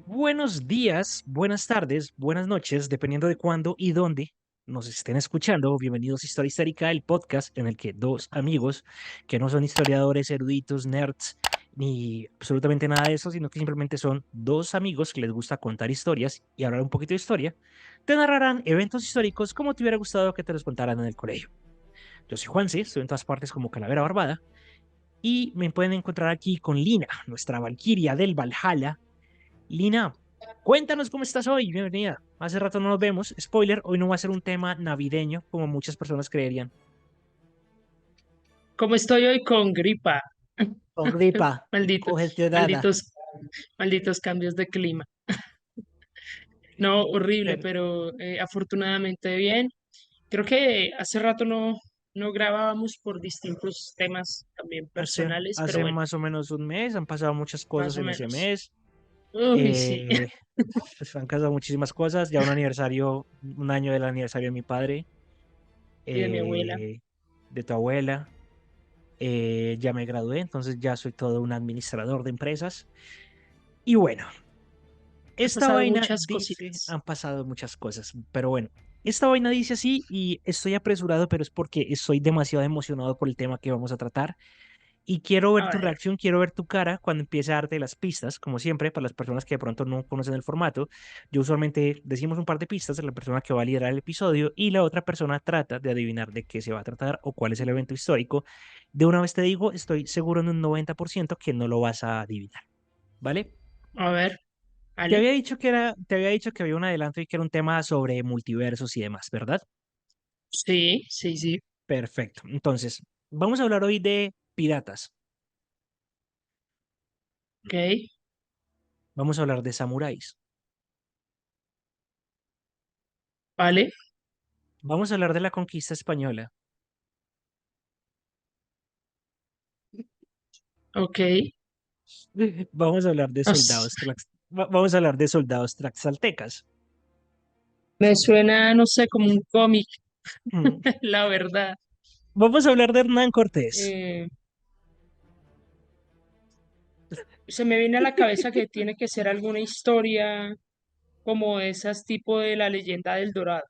Buenos días, buenas tardes, buenas noches, dependiendo de cuándo y dónde nos estén escuchando. Bienvenidos a Historia Histérica, el podcast en el que dos amigos que no son historiadores, eruditos, nerds, ni absolutamente nada de eso, sino que simplemente son dos amigos que les gusta contar historias y hablar un poquito de historia, te narrarán eventos históricos como te hubiera gustado que te los contaran en el colegio. Yo soy Juanse, estoy en todas partes como Calavera Barbada y me pueden encontrar aquí con Lina, nuestra Valquiria del Valhalla. Lina, cuéntanos cómo estás hoy. Bienvenida. Hace rato no nos vemos. Spoiler, hoy no va a ser un tema navideño como muchas personas creerían. ¿Cómo estoy hoy con gripa? Con gripa, Maldito, congestionada. malditos, malditos cambios de clima. No, horrible, Pero pero afortunadamente bien. Creo que hace rato no grabábamos por distintos temas también personales, pero hace bueno, más o menos un mes han pasado muchas cosas más o en ese menos. mes. Uy, sí, Eh, pues han pasado muchísimas cosas. Ya un aniversario, un año del aniversario de mi padre, y de mi abuela. eh, de tu abuela. Ya me gradué, entonces ya soy todo un administrador de empresas. Y bueno, Han esta pasado vaina muchas dice, cositas. han pasado muchas cosas, pero bueno, esta vaina dice así y estoy apresurado, pero es porque estoy demasiado emocionado por el tema que vamos a tratar y quiero ver A tu ver, reacción, quiero ver tu cara cuando empiece a darte las pistas, como siempre, para las personas que de pronto no conocen el formato. Yo usualmente decimos un par de pistas de la persona que va a liderar el episodio y la otra persona trata de adivinar de qué se va a tratar o cuál es el evento histórico. De una vez te digo, estoy seguro en un 90% que no lo vas a adivinar, ¿vale? a ver, Ale. Te había dicho que había un adelanto y que era un tema sobre multiversos y demás, ¿verdad? Sí, sí, sí. Perfecto. Entonces, vamos a hablar hoy de piratas. Ok, Vamos a hablar de samuráis. vale, Vamos a hablar de la conquista española. ok. Vamos a hablar de Os- vamos a hablar de soldados tlaxaltecas. Me suena, no sé, como un cómic, Mm. la verdad. Vamos a hablar de Hernán Cortés. Eh, Se me viene a la cabeza que tiene que ser alguna historia como esas tipo de la leyenda del Dorado,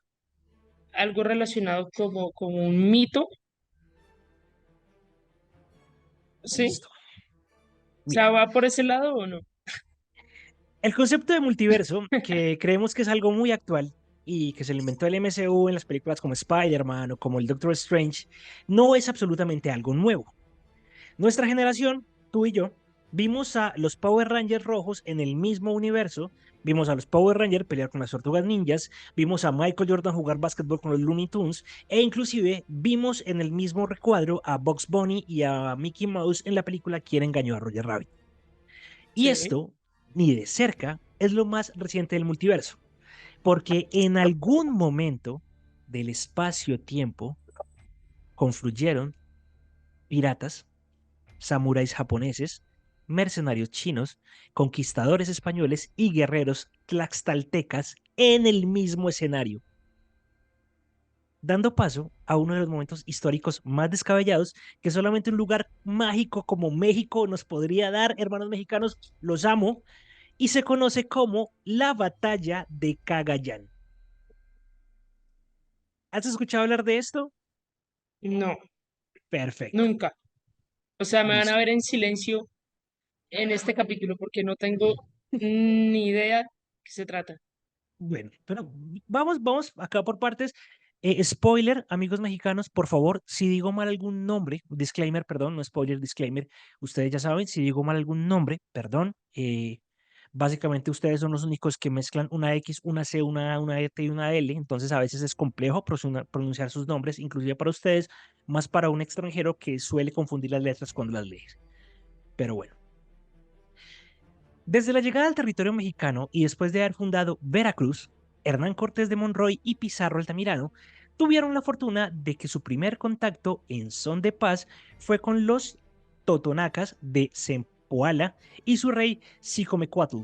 algo relacionado como un mito, ¿sí? Listo. O Mira, sea, ¿va por ese lado o no? el concepto de multiverso, que creemos que es algo muy actual y que se lo inventó el MCU en las películas como Spider-Man o como el Doctor Strange, no es absolutamente algo nuevo. Nuestra generación, tú y yo, vimos a los Power Rangers rojos en el mismo universo, vimos a los Power Rangers pelear con las tortugas ninjas, vimos a Michael Jordan jugar básquetbol con los Looney Tunes e inclusive vimos en el mismo recuadro a Bugs Bunny y a Mickey Mouse en la película Quién engañó a Roger Rabbit. Y Sí, esto, ni de cerca, es lo más reciente del multiverso, porque en algún momento del espacio-tiempo confluyeron piratas, samuráis japoneses, mercenarios chinos, conquistadores españoles y guerreros tlaxtaltecas en el mismo escenario, dando paso a uno de los momentos históricos más descabellados que solamente un lugar mágico como México nos podría dar, hermanos mexicanos, los amo, y se conoce como la Batalla de Cagayán. ¿Has escuchado hablar de esto? no, Perfecto, nunca. O sea, me van a listo. ver en silencio en este capítulo porque no tengo ni idea qué se trata. Bueno, pero vamos acá por partes. Spoiler, amigos mexicanos, por favor, si digo mal algún nombre, disclaimer, perdón, no spoiler, disclaimer, ustedes ya saben, si digo mal algún nombre, perdón, básicamente ustedes son los únicos que mezclan una X, una C, una A, una T y una L, entonces a veces es complejo pronunciar sus nombres, inclusive para ustedes, más para un extranjero que suele confundir las letras cuando las lees. Pero bueno. Desde la llegada al territorio mexicano y después de haber fundado Veracruz, Hernán Cortés de Monroy y Pizarro Altamirano tuvieron la fortuna de que su primer contacto en son de paz fue con los totonacas de Zempoala y su rey Xicomecuatl,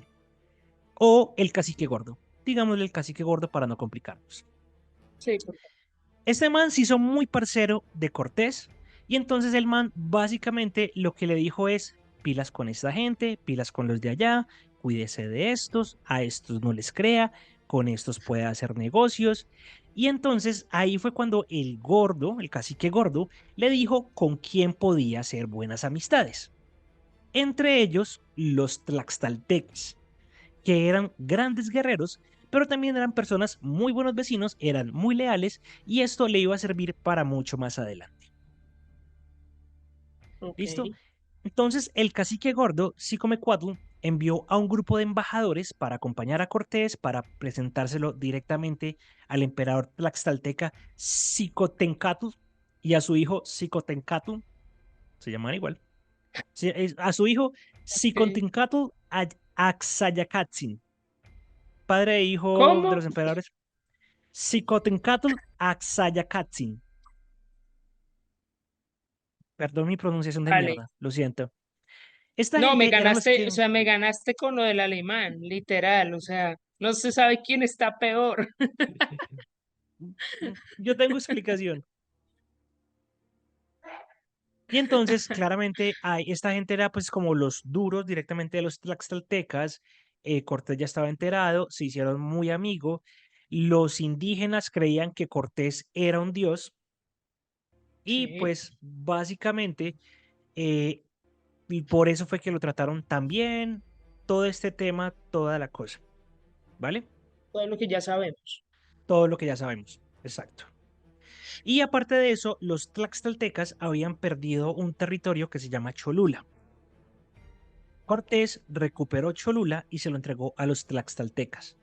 o el cacique gordo. Digámosle el cacique gordo para no complicarnos. Sí, Este man se hizo muy parcero de Cortés y entonces el man básicamente lo que le dijo es pilas con esta gente, pilas con los de allá. cuídese de estos, a estos no les crea, con estos puede hacer negocios. Y entonces ahí fue cuando el gordo, el cacique gordo, le dijo con quién podía hacer buenas amistades. Entre ellos, los tlaxtaltecas, que eran grandes guerreros, pero también eran personas muy buenos vecinos, eran muy leales y esto le iba a servir para mucho más adelante. Ok, ¿Listo? Entonces, el cacique gordo, Xicomecuatl, envió a un grupo de embajadores para acompañar a Cortés para presentárselo directamente al emperador tlaxtalteca Xicotencatl y a su hijo Xicotencatl, se llaman igual, sí, a su hijo ok. Xicotencatl Axayacatzin, padre e hijo de ¿Cómo? los emperadores. Xicotencatl Axayacatzin. Perdón mi pronunciación de Vale. mierda, lo siento. Esta No, me gente eran los ganaste, o que sea, me ganaste con lo del alemán, literal, o sea, no se sabe quién está peor. yo tengo explicación. Y entonces, claramente, esta gente era pues como los duros directamente de los tlaxcaltecas. Cortés ya estaba enterado, se hicieron muy amigos. Los indígenas creían que Cortés era un dios y Sí, pues básicamente eh, y por eso fue que lo trataron tan bien, todo este tema, toda la cosa, ¿vale? todo lo que ya sabemos. Todo lo que ya sabemos, exacto. Y aparte de eso, los tlaxcaltecas habían perdido un territorio que se llama Cholula. Cortés recuperó Cholula y se lo entregó a los tlaxcaltecas.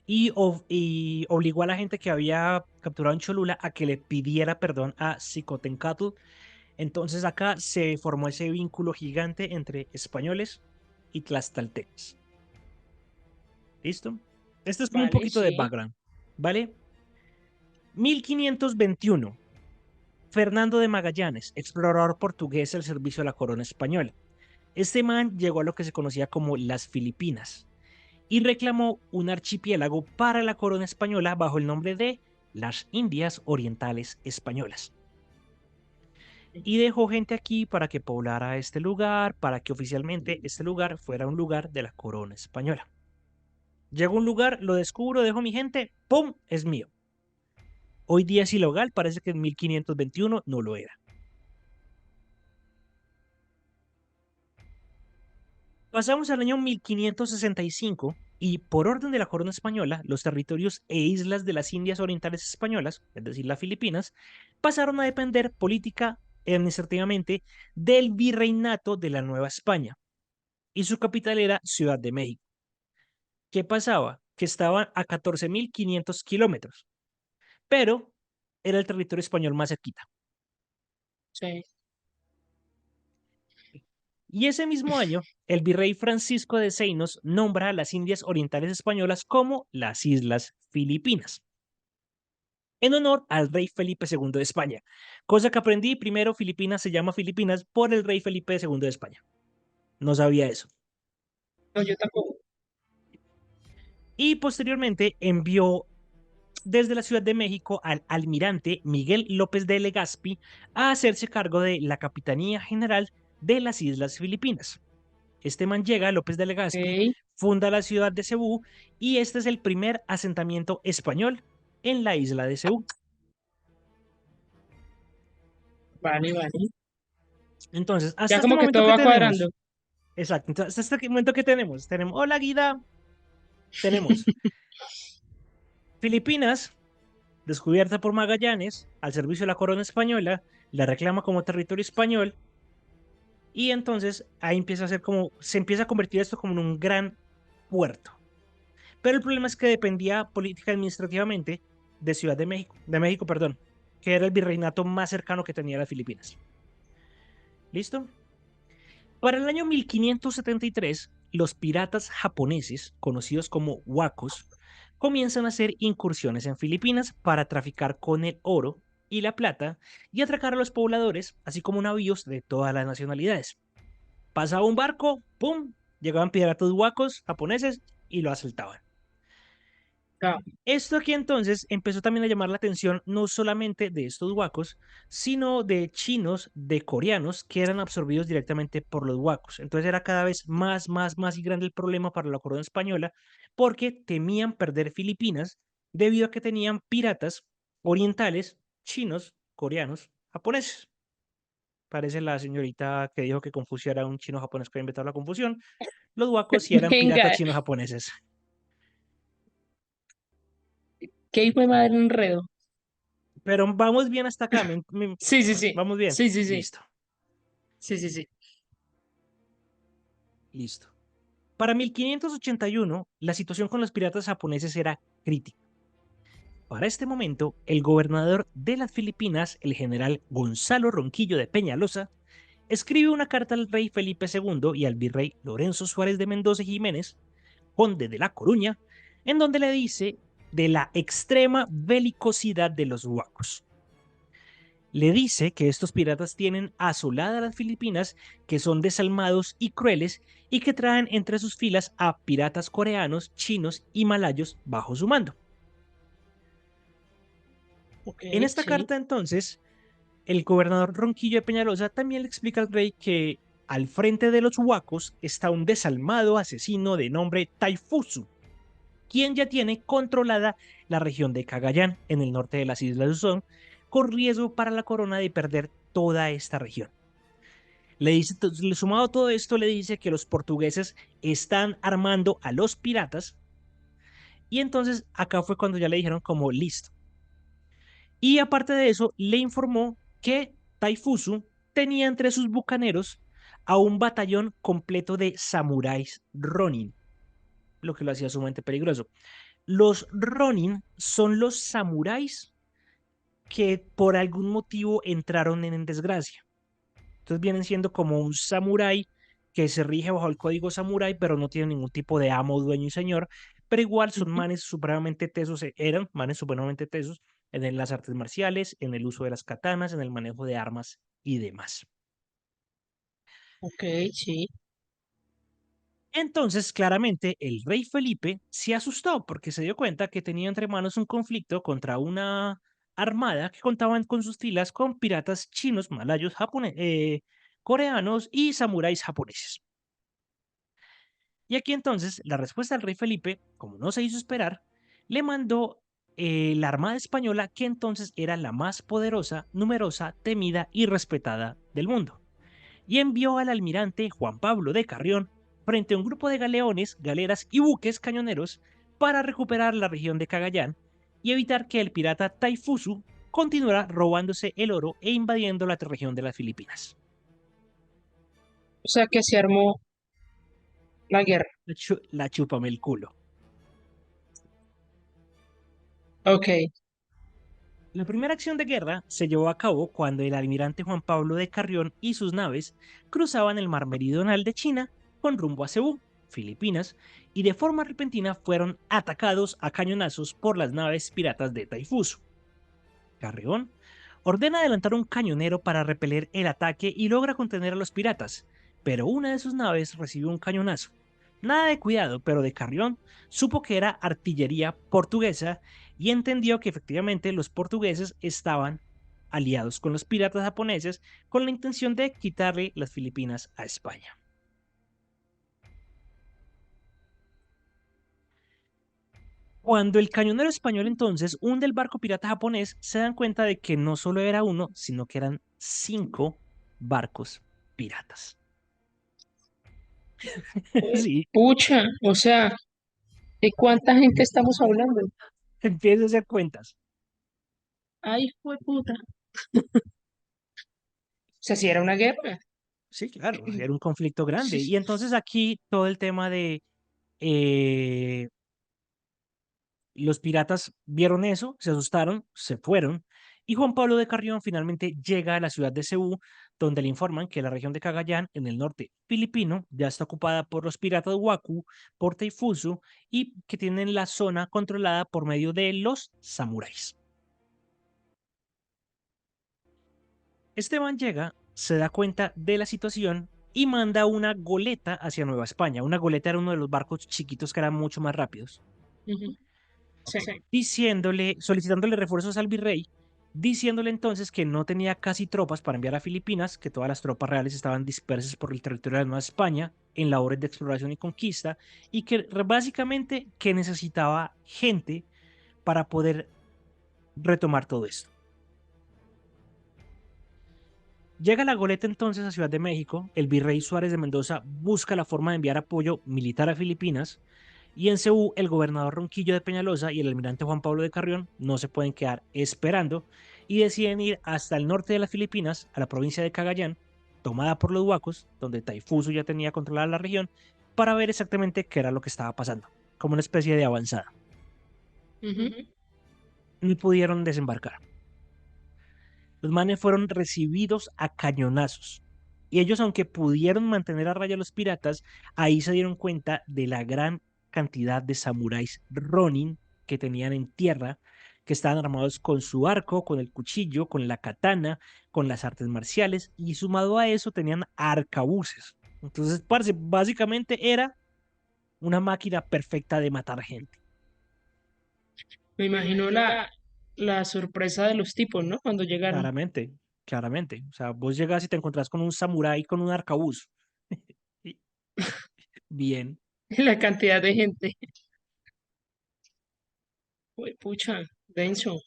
Y obligó a la gente que había capturado en Cholula a que le pidiera perdón a Xicotencatl. Entonces acá se formó ese vínculo gigante entre españoles y tlaxcaltecas. ¿Listo? Esto es como un Vale, poquito de sí. background, ¿vale? 1521. Fernando de Magallanes, explorador portugués al servicio de la corona española. Este man llegó a lo que se conocía como las Filipinas y reclamó un archipiélago para la corona española bajo el nombre de las Indias Orientales Españolas. Y dejó gente aquí para que poblara este lugar, para que oficialmente este lugar fuera un lugar de la corona española. Llego a un lugar, lo descubro, dejo mi gente, ¡pum! Es mío. Hoy día es ilegal, parece que en 1521 no lo era. Pasamos al año 1565 y por orden de la corona española, los territorios e islas de las Indias Orientales Españolas, es decir, las Filipinas, pasaron a depender política y administrativamente del virreinato de la Nueva España y su capital era Ciudad de México. ¿Qué pasaba? Que estaban a 14.500 kilómetros, pero era el territorio español más cerquita. Sí. Y ese mismo año, el virrey Francisco de Seinos nombra a las Indias Orientales Españolas como las Islas Filipinas, en honor al rey Felipe II de España. Cosa que aprendí, primero Filipinas se llama Filipinas por el rey Felipe II de España. No sabía eso. No, yo tampoco. Y posteriormente envió desde la Ciudad de México al almirante Miguel López de Legazpi a hacerse cargo de la Capitanía General de las Islas Filipinas. Este man llega, López de Legazpi, Ok, funda la ciudad de Cebú y este es el primer asentamiento español en la isla de Cebú. vale, vale. Entonces, hasta Ya este como que momento, todo ¿qué va cuadrando. tenemos? Exacto. Entonces, hasta este momento, ¿qué tenemos? Tenemos, hola, Guida. Tenemos Filipinas, descubierta por Magallanes, al servicio de la corona española, la reclama como territorio español y entonces ahí empieza a ser como, se empieza a convertir esto como en un gran puerto. Pero el problema es que dependía política administrativamente de México, perdón, que era el virreinato más cercano que tenía las Filipinas. ¿Listo? Para el año 1573, los piratas japoneses, conocidos como huacos, comienzan a hacer incursiones en Filipinas para traficar con el oro y la plata y atracar a los pobladores, así como navíos de todas las nacionalidades. Pasaba un barco, ¡pum! Llegaban piratas huacos japoneses y lo asaltaban. Ah, Esto aquí entonces empezó también a llamar la atención no solamente de estos huacos, sino de chinos, de coreanos que eran absorbidos directamente por los huacos. Entonces era cada vez más y grande el problema para la corona española porque temían perder Filipinas debido a que tenían piratas orientales, chinos, coreanos, japoneses. Parece la señorita que dijo que Confucio era un chino japonés que había inventado la confusión. Los huacos sí eran piratas venga, chinos japoneses. qué hijo de madre enredo. Pero vamos bien hasta acá. Sí, sí, sí. Vamos bien. Sí, sí, sí. Listo, Sí, sí, sí. listo. Para 1581, la situación con los piratas japoneses era crítica. Para este momento, el gobernador de las Filipinas, el general Gonzalo Ronquillo de Peñalosa, escribe una carta al rey Felipe II y al virrey Lorenzo Suárez de Mendoza y Jiménez, conde de La Coruña, en donde le dice de la extrema belicosidad de los huacos. Le dice que estos piratas tienen asoladas las Filipinas, que son desalmados y crueles, y que traen entre sus filas a piratas coreanos, chinos y malayos bajo su mando. Ok, En esta sí. carta, entonces, el gobernador Ronquillo de Peñalosa también le explica al rey que al frente de los huacos está un desalmado asesino de nombre Taifusu, quien ya tiene controlada la región de Cagayán, en el norte de las Islas de Luzón, con riesgo para la corona de perder toda esta región. Le dice, sumado a todo esto, le dice que los portugueses están armando a los piratas y entonces acá fue cuando ya le dijeron como listo. Y aparte de eso, le informó que Taifusu tenía entre sus bucaneros a un batallón completo de samuráis Ronin, lo que lo hacía sumamente peligroso. Los Ronin son los samuráis que por algún motivo entraron en desgracia. Entonces vienen siendo como un samurái que se rige bajo el código samurái, pero no tiene ningún tipo de amo, dueño y señor. Pero igual son Ujú. manes supremamente tesos, eran manes supremamente tesos en las artes marciales, en el uso de las katanas, en el manejo de armas y demás. Ok, sí. Entonces, claramente, el rey Felipe se asustó porque se dio cuenta que tenía entre manos un conflicto contra una armada que contaban con sus filas con piratas chinos, malayos, coreanos y samuráis japoneses. Y aquí entonces la respuesta del rey Felipe, como no se hizo esperar, le mandó la Armada Española, que entonces era la más poderosa, numerosa, temida y respetada del mundo, y envió al almirante Juan Pablo de Carrión frente a un grupo de galeones, galeras y buques cañoneros para recuperar la región de Cagayán y evitar que el pirata Taifusu continuara robándose el oro e invadiendo la región de las Filipinas. O sea que se armó la guerra. La chúpame el culo. Ok. La primera acción de guerra se llevó a cabo cuando el almirante Juan Pablo de Carrión y sus naves cruzaban el mar meridional de China con rumbo a Cebú, Filipinas, y de forma repentina fueron atacados a cañonazos por las naves piratas de Taifuso. Carrión ordena adelantar un cañonero para repeler el ataque y logra contener a los piratas, pero una de sus naves recibió un cañonazo. Nada de cuidado, pero de Carrión supo que era artillería portuguesa y entendió que efectivamente los portugueses estaban aliados con los piratas japoneses con la intención de quitarle las Filipinas a España. Cuando el cañonero español entonces hunde el barco pirata japonés, se dan cuenta de que no solo era uno, sino que eran 5 barcos piratas. Sí, Pucha, o sea, ¿de cuánta gente estamos hablando? empieza a hacer cuentas. Ay, fue puta. O sea, si era una guerra. Sí, claro, era un conflicto grande. Sí, Y entonces aquí todo el tema de eh, los piratas vieron eso, se asustaron, se fueron. Y Juan Pablo de Carrión finalmente llega a la ciudad de Cebú, donde le informan que la región de Cagayán, en el norte filipino, ya está ocupada por los piratas Waku, por Taifuso, y que tienen la zona controlada por medio de los samuráis. Esteban llega, se da cuenta de la situación y manda una goleta hacia Nueva España. Una goleta era uno de los barcos chiquitos que eran mucho más rápidos. ujú. Sí. solicitándole refuerzos al virrey, diciéndole entonces que no tenía casi tropas para enviar a Filipinas, que todas las tropas reales estaban dispersas por el territorio de la Nueva España en labores de exploración y conquista, y que básicamente que necesitaba gente para poder retomar todo esto. Llega la goleta entonces a Ciudad de México, el virrey Suárez de Mendoza busca la forma de enviar apoyo militar a Filipinas, y en Ceú el gobernador Ronquillo de Peñalosa y el almirante Juan Pablo de Carrión no se pueden quedar esperando y deciden ir hasta el norte de las Filipinas, a la provincia de Cagayán, tomada por los huacos, donde Taifuso ya tenía controlada la región, para ver exactamente qué era lo que estaba pasando, como una especie de avanzada. Ujú. No pudieron desembarcar. Los manes fueron recibidos a cañonazos. Y ellos, aunque pudieron mantener a raya a los piratas, ahí se dieron cuenta de la gran cantidad de samuráis Ronin que tenían en tierra, que estaban armados con su arco, con el cuchillo, con la katana, con las artes marciales, y sumado a eso tenían arcabuces. Entonces, parce, básicamente era una máquina perfecta de matar gente. Me imagino la sorpresa de los tipos, ¿no? Cuando llegaron. Claramente, claramente. O sea, vos llegas y te encontrás con un samurái con un arcabuz. Y- Bien. La cantidad de gente. Uy, pucha, denso.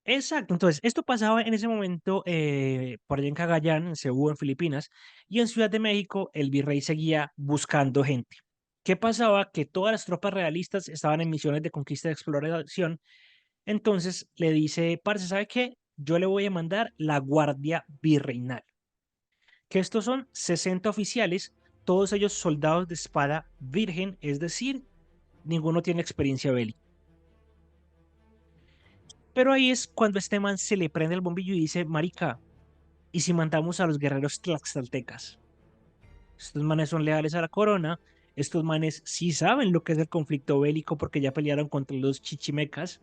Exacto. Entonces, esto pasaba en ese momento por allá en Cagayán, en Cebú, en Filipinas, y en Ciudad de México el virrey seguía buscando gente. ¿Qué pasaba? Que todas las tropas realistas estaban en misiones de conquista y exploración. Entonces le dice, parce, ¿sabe qué? Yo le voy a mandar la Guardia Virreinal, que estos son 60 oficiales, todos ellos soldados de espada virgen, es decir, ninguno tiene experiencia bélica. Pero ahí es cuando este man se le prende el bombillo y dice, marica, ¿y si mandamos a los guerreros tlaxcaltecas? Estos manes son leales a la corona, estos manes sí saben lo que es el conflicto bélico porque ya pelearon contra los chichimecas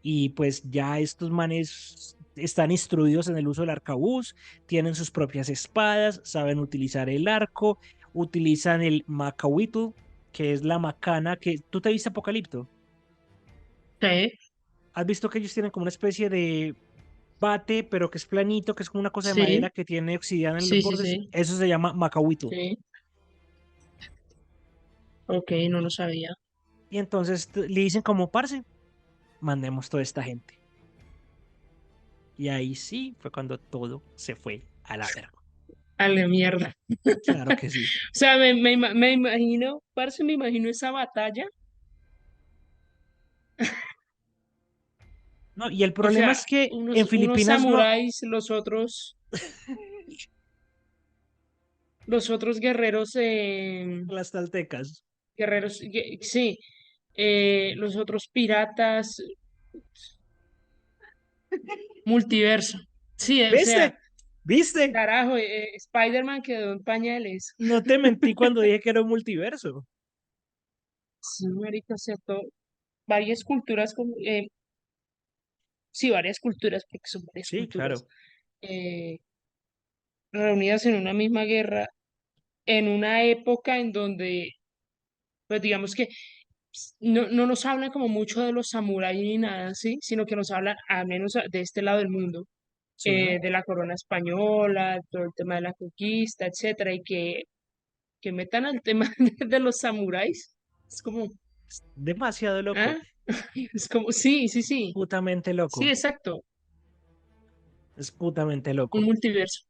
y pues ya estos manes están instruidos en el uso del arcabuz, tienen sus propias espadas, saben utilizar el arco, utilizan el macahuitl, que es la macana que tú te viste Apocalipto. Sí, ¿Has visto que ellos tienen como una especie de bate, pero que es planito, que es como una cosa de sí, madera que tiene obsidiana en los sí, sí, bordes? sí, Eso se llama macahuitl. sí. Ok, no lo sabía. Y entonces le dicen como, parce, mandemos toda esta gente. Y ahí sí fue cuando todo se fue a la verga. A la mierda. Claro que sí. O sea, me imagino, parce, me imagino esa batalla. No, y el O problema sea, es que en unos Filipinas no, samuráis, los otros guerreros, las taltecas. sí, los otros piratas, multiverso. Sí, o sea, ¿Viste? ¿Viste? carajo, Spider-Man quedó en pañales. No te mentí cuando dije que era un multiverso. Sí, marica, o sea, varias culturas, sí, varias culturas, porque son varias Sí, culturas, claro. eh, reunidas en una misma guerra, en una época en donde, pues digamos que no nos hablan como mucho de los samuráis ni nada, ¿sí? Sino que nos hablan, al menos de este lado del mundo, Sí. de la corona española, todo el tema de la conquista, etcétera, y que metan al tema de los samuráis. Es como, Demasiado loco. ¿ah? Es como, sí, sí, sí, Putamente sí, loco. exacto, Es putamente un loco. multiverso.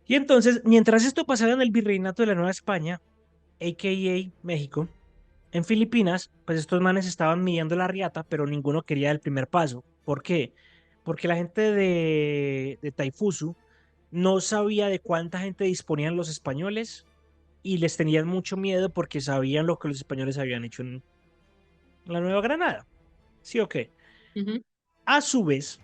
Y entonces, mientras esto pasaba en el virreinato de la Nueva España, a.k.a. México, en Filipinas, pues estos manes estaban midiendo la riata, pero ninguno quería el primer paso. ¿Por qué? Porque la gente de Taifusu no sabía de cuánta gente disponían los españoles y les tenían mucho miedo porque sabían lo que los españoles habían hecho en la Nueva Granada. ¿Sí o qué? Ujú. A su vez,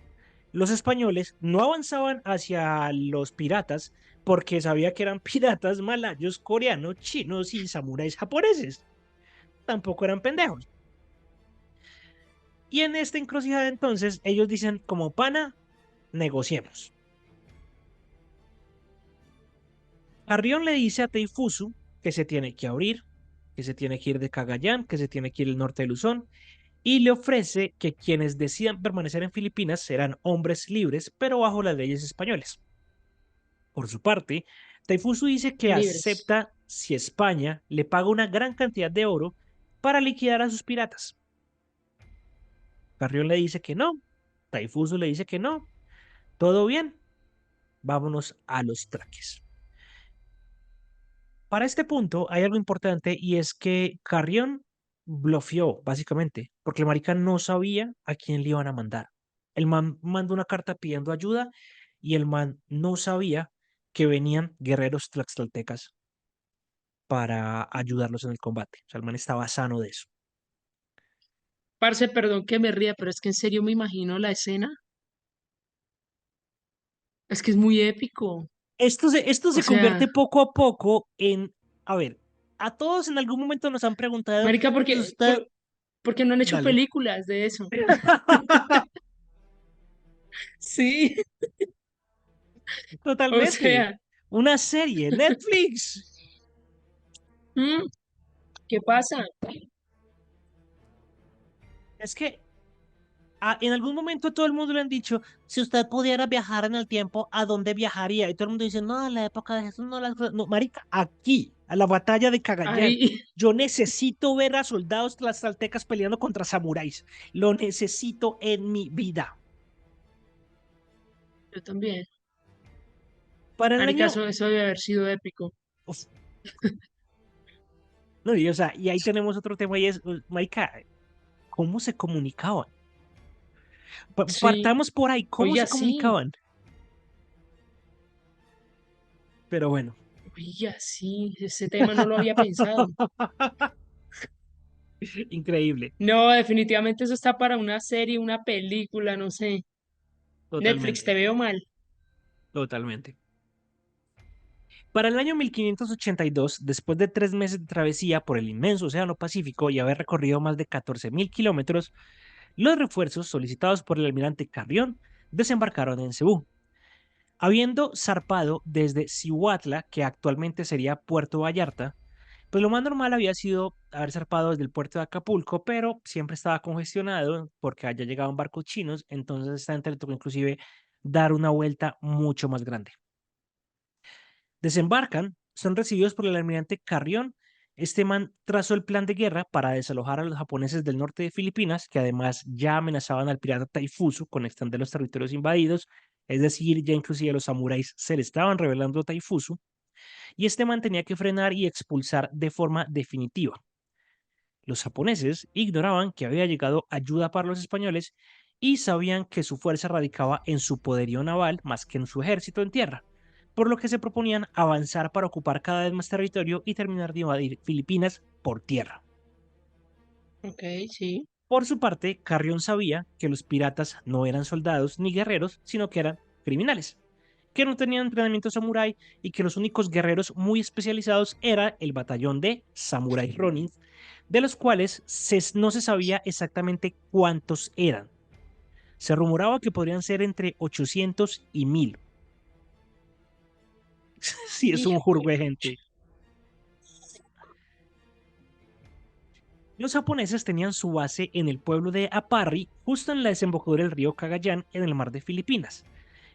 los españoles no avanzaban hacia los piratas porque sabía que eran piratas malayos, coreanos, chinos y samuráis japoneses. Tampoco eran pendejos. Y en esta encrucijada entonces ellos dicen como pana, negociemos. Carrión le dice a Teifusu que se tiene que abrir, que se tiene que ir de Cagayán, que se tiene que ir al norte de Luzón y le ofrece que quienes decidan permanecer en Filipinas serán hombres libres, pero bajo las leyes españolas. Por su parte, Taifusu dice que libres. acepta si España le paga una gran cantidad de oro para liquidar a sus piratas. Carrión le dice que no, Taifusu le dice que no, todo bien, vámonos a los traques. Para este punto hay algo importante y es que Carrión bloqueó, básicamente, porque el marica no sabía a quién le iban a mandar. El man mandó una carta pidiendo ayuda y el man no sabía que venían guerreros tlaxcaltecas para ayudarlos en el combate. O sea, el man estaba sano de eso. Parce, perdón que me ría, pero es que en serio me imagino la escena. Es que es muy épico. Esto O se sea, convierte poco a poco en, a ver, a todos en algún momento nos han preguntado marica, si usted, porque no han hecho dale. películas de eso. Sí, o Totalmente. sea, Una serie, Netflix. mm, ¿qué pasa? Es que en algún momento a todo el mundo le han dicho, si usted pudiera viajar en el tiempo, ¿a dónde viajaría? Y todo el mundo dice, no, en la época de Jesús, no, no, marica, aquí, a la batalla de Cagayán. Ahí, Yo necesito ver a soldados tlaxcaltecas peleando contra samuráis. Lo necesito en mi vida. yo también. Para el Marica, año, eso debe haber sido épico. uf, no, y, o sea, y ahí tenemos otro tema y es, marica, ¿cómo se comunicaban? Sí, Partamos por ahí, ¿cómo oiga, se sí, comunicaban? Pero bueno. oiga, sí, ese tema no lo había pensado. Increíble, No, definitivamente eso está para una serie, una película, no sé. Netflix, te totalmente, veo mal. totalmente. Para el año 1582, después de 3 meses de travesía por el inmenso Océano Pacífico y haber recorrido más de 14.000 kilómetros, los refuerzos solicitados por el almirante Carrión desembarcaron en Cebú. Habiendo zarpado desde Cihuatla, que actualmente sería Puerto Vallarta, pues lo más normal había sido haber zarpado desde el puerto de Acapulco, pero siempre estaba congestionado porque allá llegaban barcos chinos, entonces esta gente le tocó inclusive dar una vuelta mucho más grande. Desembarcan, son recibidos por el almirante Carrión. Este man trazó el plan de guerra para desalojar a los japoneses del norte de Filipinas, que además ya amenazaban al pirata Taifusu con extender los territorios invadidos, es decir, ya inclusive los samuráis se le estaban revelando a Taifusu, y este man tenía que frenar y expulsar de forma definitiva. Los japoneses ignoraban que había llegado ayuda para los españoles y sabían que su fuerza radicaba en su poderío naval más que en su ejército en tierra, por lo que se proponían avanzar para ocupar cada vez más territorio y terminar de invadir Filipinas por tierra. Ok, sí. Por su parte, Carrión sabía que los piratas no eran soldados ni guerreros, sino que eran criminales, que no tenían entrenamiento samurái y que los únicos guerreros muy especializados era el batallón de Samurai Ronin, de los cuales no se sabía exactamente cuántos eran. Se rumoraba que podrían ser entre 800 y 1000. Sí, es un Hijo de jurgo de pucha. gente. Los japoneses tenían su base en el pueblo de Aparri, justo en la desembocadura del río Cagayán, en el mar de Filipinas.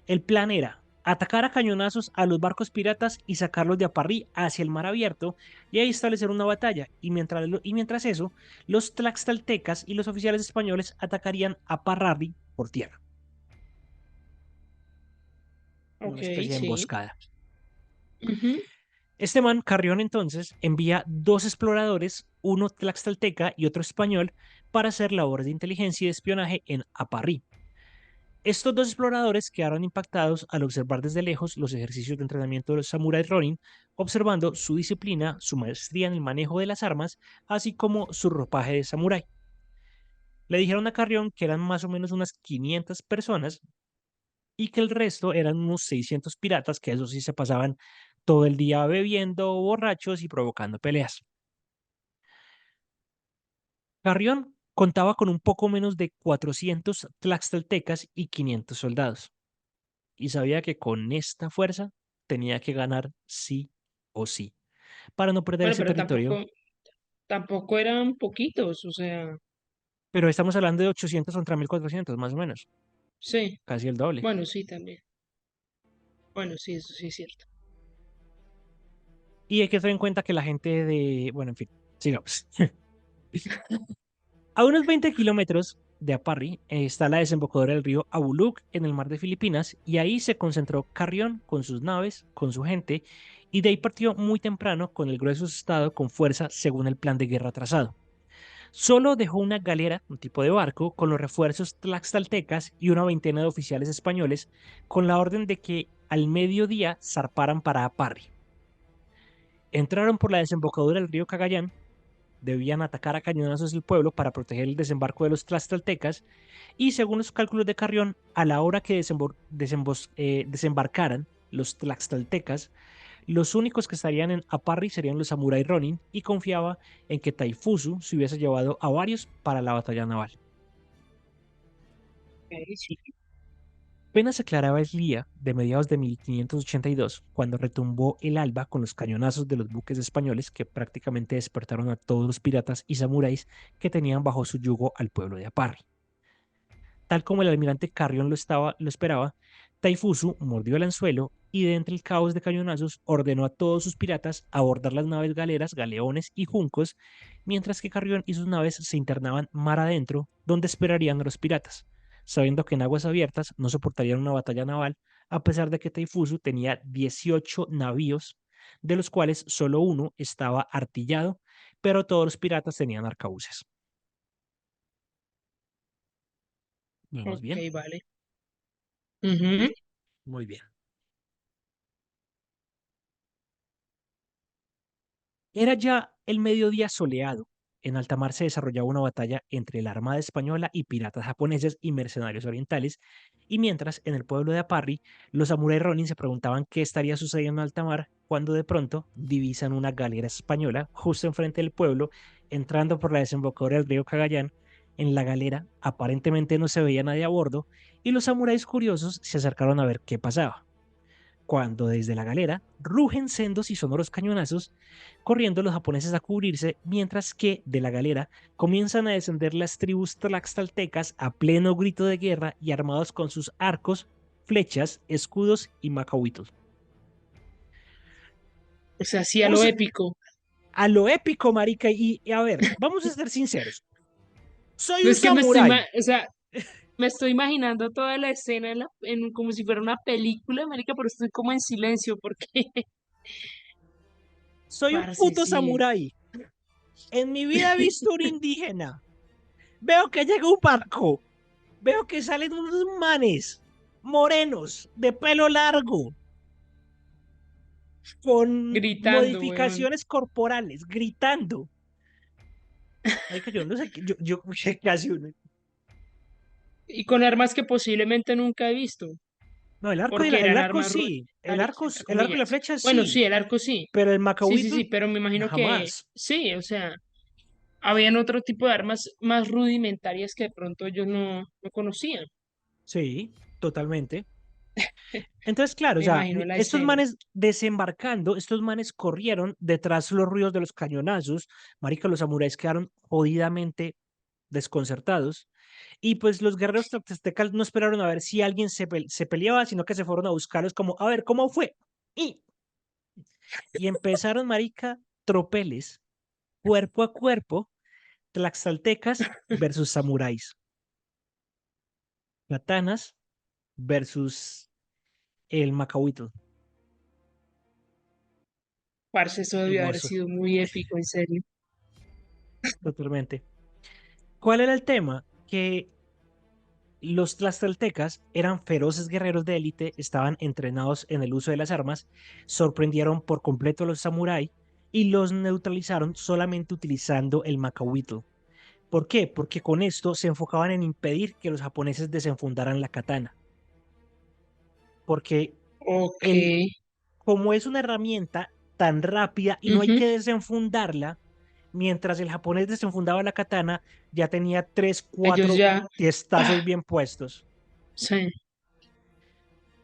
El plan era atacar a cañonazos a los barcos piratas y sacarlos de Aparri hacia el mar abierto y ahí establecer una batalla. Y mientras eso, los tlaxcaltecas y los oficiales españoles atacarían a Parrari por tierra, Ok, una especie de sí. emboscada. Ujú. Este man, Carrión, entonces envía dos exploradores, uno tlaxcalteca y otro español, para hacer labores de inteligencia y de espionaje en Aparri. Estos dos exploradores quedaron impactados al observar desde lejos los ejercicios de entrenamiento de los samuráis Ronin, observando su disciplina, su maestría en el manejo de las armas, así como su ropaje de samurái. Le dijeron a Carrión que eran más o menos unas 500 personas y que el resto eran unos 600 piratas, que eso sí se pasaban todo el día bebiendo, borrachos y provocando peleas. Carrión contaba con un poco menos de 400 tlaxcaltecas y 500 soldados, y sabía que con esta fuerza tenía que ganar sí o sí, para no perder Bueno, ese pero territorio. tampoco eran poquitos, o sea. pero estamos hablando de 800 contra 1400, más o menos, Sí, casi el doble. bueno, sí, también. Bueno, sí, eso sí es cierto. Y hay que tener en cuenta que la gente de, bueno, en fin, sigamos. A unos 20 kilómetros de Aparri está la desembocadura del río Abuluk en el mar de Filipinas y ahí se concentró Carrión con sus naves, con su gente, y de ahí partió muy temprano con el grueso de su estado con fuerza según el plan de guerra trazado. Solo dejó una galera, un tipo de barco, con los refuerzos tlaxcaltecas y una veintena de oficiales españoles, con la orden de que al mediodía zarparan para Aparri. Entraron por la desembocadura del río Cagayán, debían atacar a cañonazos el pueblo para proteger el desembarco de los tlaxcaltecas y según los cálculos de Carrión, a la hora que desembarcaran los tlaxcaltecas, los únicos que estarían en Aparri serían los Samurai Ronin y confiaba en que Taifusu se hubiese llevado a varios para la batalla naval. Ok, sí. Apenas se aclaraba el día de mediados de 1582, cuando retumbó el alba con los cañonazos de los buques españoles que prácticamente despertaron a todos los piratas y samuráis que tenían bajo su yugo al pueblo de Aparri. Tal como el almirante Carrión lo esperaba, Taifusu mordió el anzuelo y de entre el caos de cañonazos ordenó a todos sus piratas abordar las naves galeras, galeones y juncos, mientras que Carrión y sus naves se internaban mar adentro, donde esperarían a los piratas, sabiendo que en aguas abiertas no soportarían una batalla naval, a pesar de que Taifusu tenía 18 navíos, de los cuales solo uno estaba artillado, pero todos los piratas tenían arcabuces. ¿Vamos Ok, bien? vale. Ujú. Muy bien. Era ya el mediodía soleado. En alta mar se desarrollaba una batalla entre la Armada Española y piratas japoneses y mercenarios orientales, y mientras en el pueblo de Aparri los samuráis Ronin se preguntaban qué estaría sucediendo en alta mar, cuando de pronto divisan una galera española justo enfrente del pueblo, entrando por la desembocadura del río Cagayán. En la galera aparentemente no se veía nadie a bordo, y los samuráis curiosos se acercaron a ver qué pasaba cuando desde la galera rugen sendos y sonoros cañonazos, corriendo los japoneses a cubrirse, mientras que de la galera comienzan a descender las tribus tlaxcaltecas a pleno grito de guerra y armados con sus arcos, flechas, escudos y macahuitos. O sea, sí a lo Vamos épico. a lo épico, marica, y a ver, vamos a ser sinceros. Soy No un es que me estoy, samurái, o sea, me estoy imaginando toda la escena como si fuera una película, marica, pero estoy como en silencio porque, soy un parce, puto sí, samurái. En mi vida he visto un indígena. Veo que llega un barco. Veo que salen unos manes morenos de pelo largo con gritando, weón. modificaciones corporales, gritando. Marica, yo no sé, yo casi uno. Y con armas que posiblemente nunca he visto, No, el arco, porque el eran arco armas sí, rudimentarias, entre el arco y la comillas. flecha Bueno, sí, sí, el arco sí. pero el Sí, sí, macahuito sí, pero me imagino que jamás. sí, o sea, habían otro tipo de armas más rudimentarias que de pronto ellos no conocían. Sí, totalmente. Entonces, claro, o Me sea, imagino la estos escena. manes desembarcando, estos manes corrieron detrás de los ruidos de los cañonazos. Marica, los samuráis quedaron jodidamente desconcertados. Y pues los guerreros tlaxcaltecas no esperaron a ver si alguien se peleaba, sino que se fueron a buscarlos como, a ver, ¿cómo fue? Y, y empezaron, marica, tropeles, cuerpo a cuerpo, tlaxcaltecas versus samuráis, katanas versus el macahuito. Parce, eso debió haber Hermoso, sido muy épico, en serio. totalmente. ¿Cuál era el tema? Que los tlaxcaltecas eran feroces guerreros de élite, estaban entrenados en el uso de las armas, sorprendieron por completo a los samuráis y los neutralizaron solamente utilizando el macahuitl. ¿Por qué? Porque con esto se enfocaban en impedir que los japoneses desenfundaran la katana. Porque Ok. el, como es una herramienta tan rápida y no hay Ujú. que desenfundarla, mientras el japonés desenfundaba la katana, ya tenía tres, Ellos cuatro ya. tiestazos Ah, bien puestos. sí.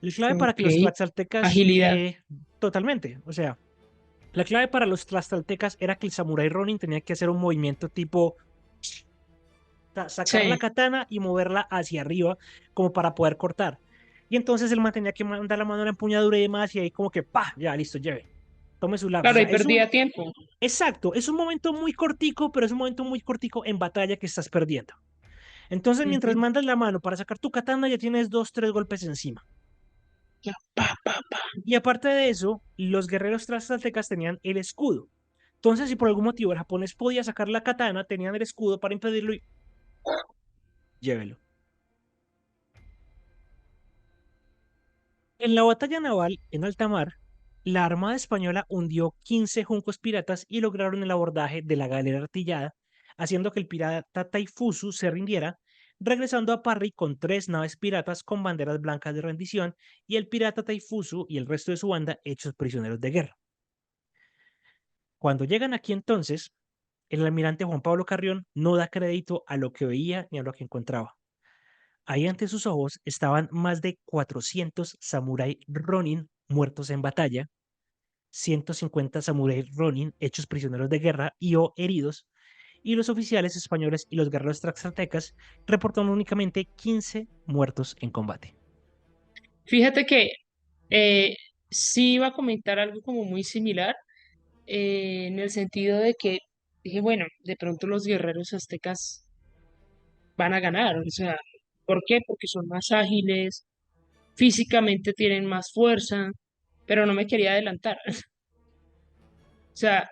La clave para que Ok. los tlaxcaltecas, Agilidad. totalmente, o sea, la clave para los tlaxcaltecas era que el samurái Ronin tenía que hacer un movimiento tipo sacar la Sí, katana y moverla hacia arriba como para poder cortar. Y entonces él mantenía que mandar la mano en la empuñadura y demás, y ahí como que, pa, ya, listo, lleve, tome su lapso. O claro, sea, y es un, perdía tiempo. exacto, es un momento muy cortico, pero es un momento muy cortico en batalla que estás perdiendo. Entonces, mientras Ujú. mandas la mano para sacar tu katana, ya tienes dos, tres golpes encima. Ya, pa, pa, pa. Y aparte de eso, los guerreros tlaxcaltecas tenían el escudo. Entonces, si por algún motivo el japonés podía sacar la katana, tenían el escudo para impedirlo y llévelo. En la batalla naval en alta mar, la Armada Española hundió 15 juncos piratas y lograron el abordaje de la galera artillada, haciendo que el pirata Taifusu se rindiera, regresando a Parry con tres naves piratas con banderas blancas de rendición y el pirata Taifusu y el resto de su banda hechos prisioneros de guerra. Cuando llegan aquí entonces, el almirante Juan Pablo Carrión no da crédito a lo que veía ni a lo que encontraba. Ahí ante sus ojos estaban más de 400 samurái Ronin muertos en batalla, 150 samuráis Ronin hechos prisioneros de guerra y o heridos, y los oficiales españoles y los guerreros traxaltecas reportaron únicamente 15 muertos en combate. Fíjate que eh, sí iba a comentar algo como muy similar, en el sentido de que dije, bueno, de pronto los guerreros aztecas van a ganar. O sea, ¿por qué? Porque son más ágiles, físicamente tienen más fuerza, pero no me quería adelantar. O sea,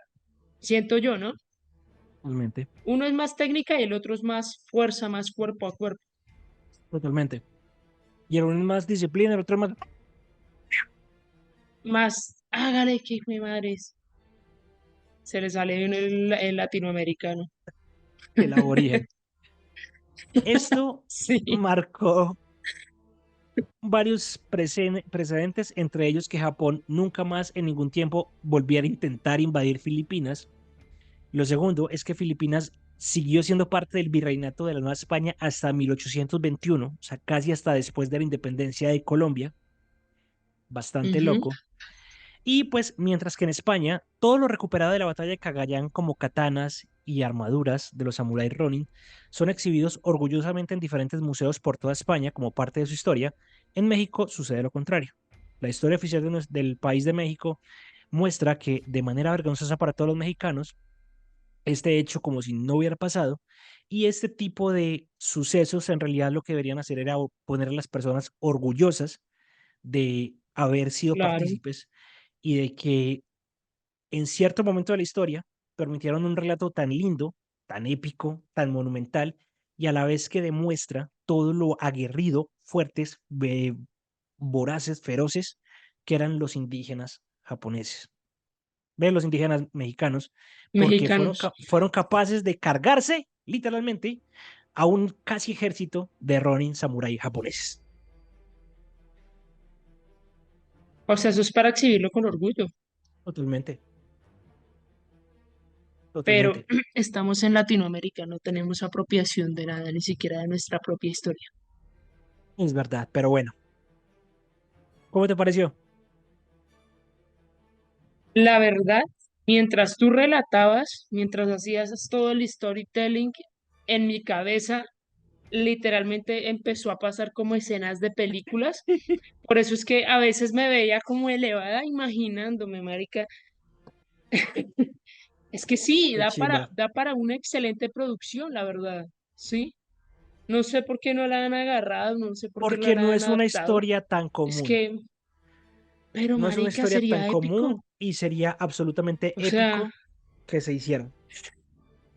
siento yo, ¿no? Totalmente, Uno es más técnica y el otro es más fuerza, más cuerpo a cuerpo. totalmente. Y el uno es más disciplina, el otro es más Más, hágale que mi madres. Se le sale bien el latinoamericano. el aborigen. Esto Sí, marcó varios precedentes, entre ellos que Japón nunca más en ningún tiempo volviera a intentar invadir Filipinas. Lo segundo es que Filipinas siguió siendo parte del virreinato de la Nueva España hasta 1821, o sea, casi hasta después de la independencia de Colombia, bastante ujú, loco. Y pues mientras que en España todo lo recuperado de la batalla de Cagayán como katanas y armaduras de los samuráis Ronin son exhibidos orgullosamente en diferentes museos por toda España como parte de su historia, en México sucede lo contrario. La historia oficial del país de México muestra que de manera vergonzosa para todos los mexicanos, este hecho como si no hubiera pasado y este tipo de sucesos en realidad lo que deberían hacer era poner a las personas orgullosas de haber sido claro, partícipes y de que en cierto momento de la historia permitieron un relato tan lindo, tan épico, tan monumental, y a la vez que demuestra todo lo aguerrido, fuertes, voraces, feroces que eran los indígenas japoneses, de los indígenas mexicanos, porque mexicanos. fueron capaces de cargarse, literalmente, a un casi ejército de Ronin samurái japoneses. O sea, eso es para exhibirlo con orgullo. Totalmente, Pero totalmente. estamos en Latinoamérica, no tenemos apropiación de nada, ni siquiera de nuestra propia historia. Es verdad, pero bueno, ¿cómo te pareció? La verdad, mientras tú relatabas, mientras hacías todo el storytelling, en mi cabeza literalmente empezó a pasar como escenas de películas. Por eso es que a veces me veía como elevada imaginándome, marica. Es que sí, Qué chimba. da para una excelente producción, la verdad. Sí. No sé por qué no la han agarrado, no sé por qué no Porque la no han es una adaptado. historia tan Es común. que, pero No es una marica, historia tan sería común épico. y sería absolutamente O sea, épico que se hiciera.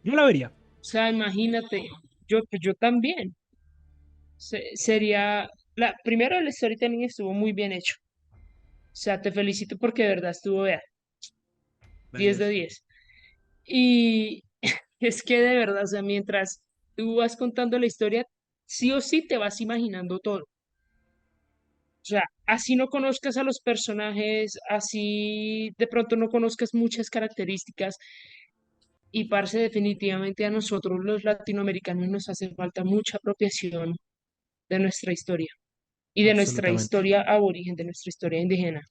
Yo la vería. imagínate, yo también. Sería, primero el storytelling estuvo muy bien hecho. O sea, te felicito porque de verdad estuvo, vea, 10 de Gracias. 10. Y es que de verdad, o sea, mientras tú vas contando la historia, sí o sí te vas imaginando todo. O sea, así no conozcas a los personajes, así de pronto no conozcas muchas características. Y parce, definitivamente a nosotros los latinoamericanos nos hace falta mucha apropiación de nuestra historia y de nuestra Absolutamente. historia aborigen, de nuestra historia indígena.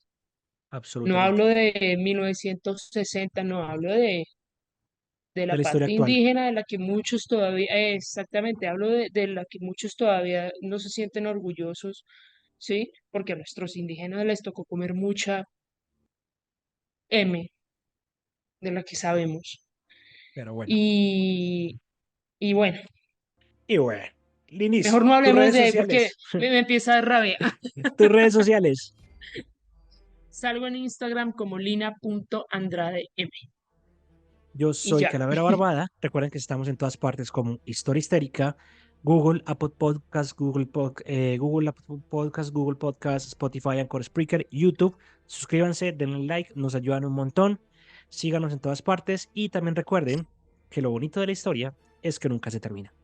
No Absolutamente. hablo de 1960, no hablo de la de la historia parte actual. indígena de la que muchos todavía, exactamente, hablo de la que muchos todavía no se sienten orgullosos, ¿sí? Porque a nuestros indígenas les tocó comer mucha M, de la que sabemos. Pero bueno. Y, y bueno, Y bueno, Linis, mejor no tus hablemos redes de ahí porque sociales. me empieza a dar rabia. Tus redes sociales. Salgo en Instagram como lina.andradem Yo y soy ya. Calavera Barbada. Recuerden que estamos en todas partes como Historia Histérica, Google, Apple Podcast, Google Apple Podcast, Google Podcast, Spotify, Anchor, Spreaker, YouTube. Suscríbanse, denle like, nos ayudan un montón. Síganos en todas partes y también recuerden que lo bonito de la historia es que nunca se termina.